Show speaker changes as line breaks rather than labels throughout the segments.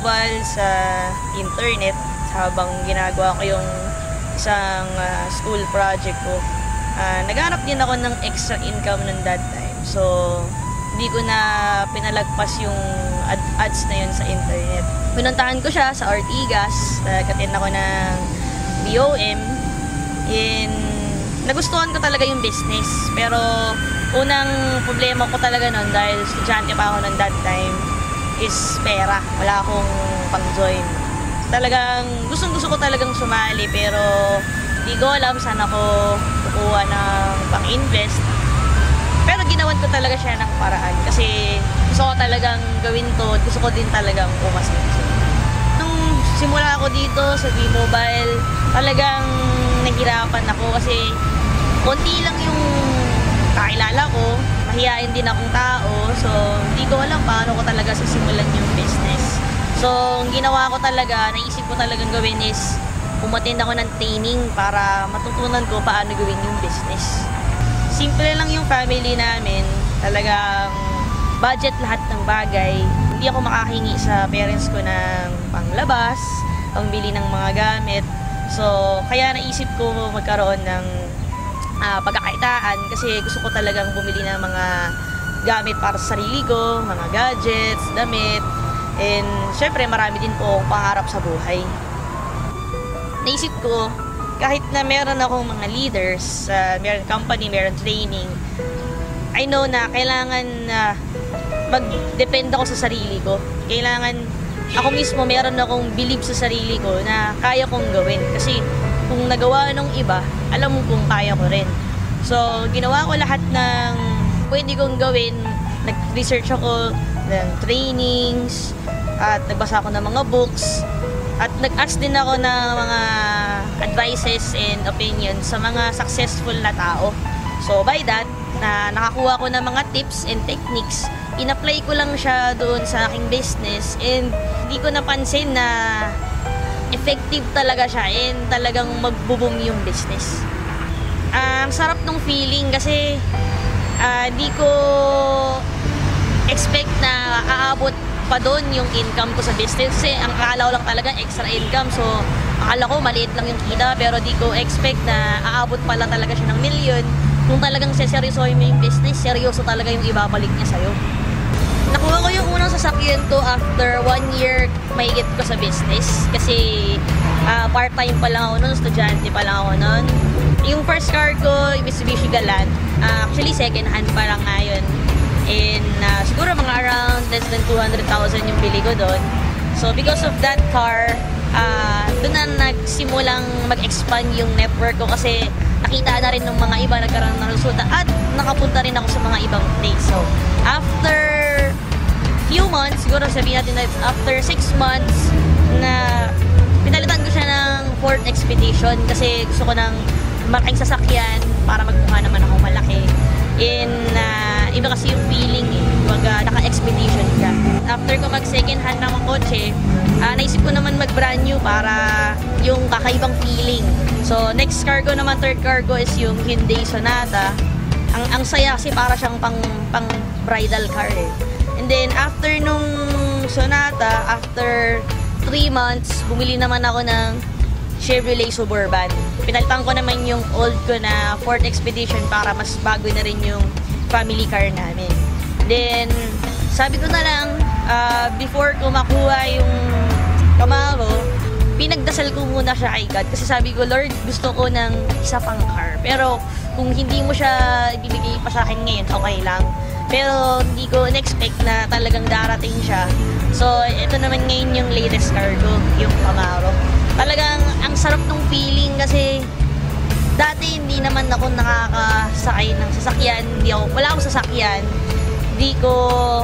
approval sa internet habang ginagawa ko yung isang school project ko. Naghanap din ako ng extra income ng that time. So, hindi ko na pinalagpas yung ads na yun sa internet. Pinuntahan ko siya sa Ortigas, nag-attend ako ng BOM, nagustuhan ko talaga yung business. Pero, unang problema ko talaga nun, dahil estudyante pa ako nun that time, is pera. Wala akong pang-join. Talagang, gustong-gusto ko talagang sumali, pero di ko alam saan ako kukuha ng pang-invest. Pero ginawan ko talaga siya ng paraan kasi gusto ko talagang gawin to, gusto ko din talagang pumasok. Nung simula ako dito sa B-Mobile, talagang nahirapan ako kasi konti lang yung kakilala ko, mahihain din akong tao, so hindi ko alam paano ko talaga sisimulan yung business. So, ang ginawa ko talaga, naisip ko talagang gawin is umattend ako ng training para matutunan ko paano gawin yung business. Simple lang yung family namin, talagang budget lahat ng bagay. Hindi ako makahingi sa parents ko ng panglabas, pangbili ng mga gamit. So, kaya naisip ko magkaroon ng pagkakaitaan kasi gusto ko talagang bumili ng mga gamit para sa sarili ko, mga gadgets, damit, and syempre marami din po akong pangarap sa buhay. Naisip ko, kahit na meron akong mga leaders, meron company, meron training, I know na kailangan mag-depend ako sa sarili ko. Kailangan ako mismo meron akong believe sa sarili ko na kaya kong gawin. Kasi kung nagawa ng iba, alam mo kung kaya ko rin. So, ginawa ko lahat ng pwede kong gawin. Nag-research ako ng trainings, at nagbasa ako ng mga books, at nag-ask din ako ng mga advices and opinions sa mga successful na tao. So by that, nakakuha ko ng mga tips and techniques, in-apply ko lang siya doon sa aking business, and hindi ko napansin na effective talaga siya and talagang magbo-boom yung business. Ang sarap ng feeling kasi hindi ko expect na aabot pa doon yung income ko sa business kasi ang akala ko lang talaga extra income, so akala ko maliit lang yung kita, pero di ko expect na aabot pala talaga siya ng milyon. Kung talagang seryosohin mo yung business, seryoso talaga yung ibabalik niya sa'yo. Nakuha ko yung unang sasakyan ko after 1 year mahigit ko sa business kasi part-time pa lang ako noon, estudyante pa lang ako noon. Yung first car ko, Mitsubishi Galant, actually second hand pa lang ngayon. And siguro mga around less than 200,000 yung bili ko doon. So because of that car, doon na nagsimulang mag-expand yung network ko kasi nakita na rin ng mga iba, nagkaroon ng resulta at nakapunta rin ako sa mga ibang place. So after few months, siguro sabihin natin na after 6 months na pinalitan ko siya ng Ford Expedition kasi gusto ko ng malaking sasakyan para magmukha naman ako malaki. Iba kasi yung feeling naka-expedition ka. After ko mag-second hand ng kotse, naisip ko naman mag-brand new para yung kakaibang feeling. So, next car ko naman, third car ko is yung Hyundai Sonata. Ang saya kasi para siyang pang bridal car eh. And then, after nung Sonata, after 3 months, bumili naman ako ng Chevrolet Suburban. Pinalitan ko naman yung old ko na Ford Expedition para mas bago na rin yung family car namin. Then, sabi ko na lang, before ko makuha yung Camaro, pinagdasal ko muna siya kay God. Kasi sabi ko, Lord, gusto ko ng isa pang car. Pero, kung hindi mo siya ibibigay pa sa akin ngayon, okay lang. Pero, hindi ko in-expect na talagang darating siya. So, ito naman ngayon yung latest car ko, yung Camaro. Talagang, ang sarap ng feeling kasi dati hindi naman ako nakakasakay ng sasakyan. Wala akong sasakyan. Hindi ko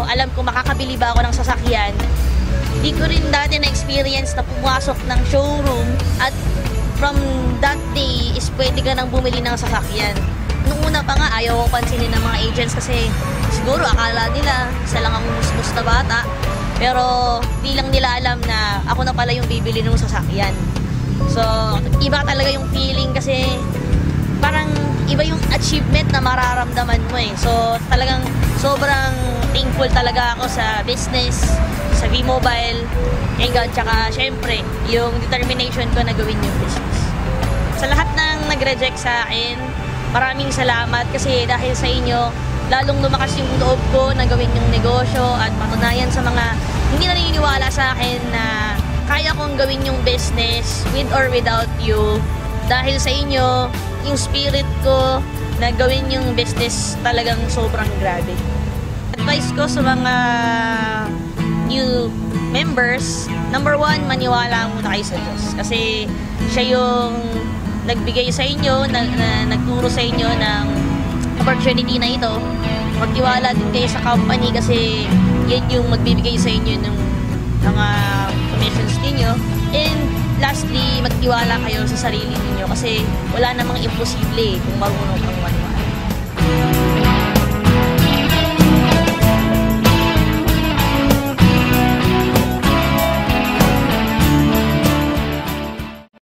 alam kung makakabili ba ako ng sasakyan. Hindi ko rin dati na-experience na pumasok ng showroom at from that day is pwede ka nang bumili ng sasakyan. Nung una pa nga, ayaw ko pansinin ng mga agents kasi siguro akala nila isa lang ang musmus na bata. Pero di lang nila alam na ako na pala yung bibili ng sasakyan. So, iba talaga yung feeling kasi parang iba yung achievement na mararamdaman mo eh. So, talagang sobrang thankful talaga ako sa business, sa V-Mobile, kay God, tsaka syempre, yung determination ko na gawin yung business. Sa lahat ng nag-reject sa akin, maraming salamat kasi dahil sa inyo, lalong lumakas yung loob ko na gawin yung negosyo at patunayan sa mga hindi naniniwala sa akin na kaya kong gawin yung business with or without you. Dahil sa inyo, yung spirit ko na gawin yung business talagang sobrang grabe. Advice ko sa mga new members, number 1, maniwala muna kayo sa Diyos. Kasi siya yung nagbigay sa inyo, nagturo sa inyo ng opportunity na ito. Magtiwala din kayo sa company kasi yan yung magbibigay sa inyo ng mga commissions ninyo. And lastly, magtiwala kayo sa sarili ninyo kasi wala namang imposible kung marunong kang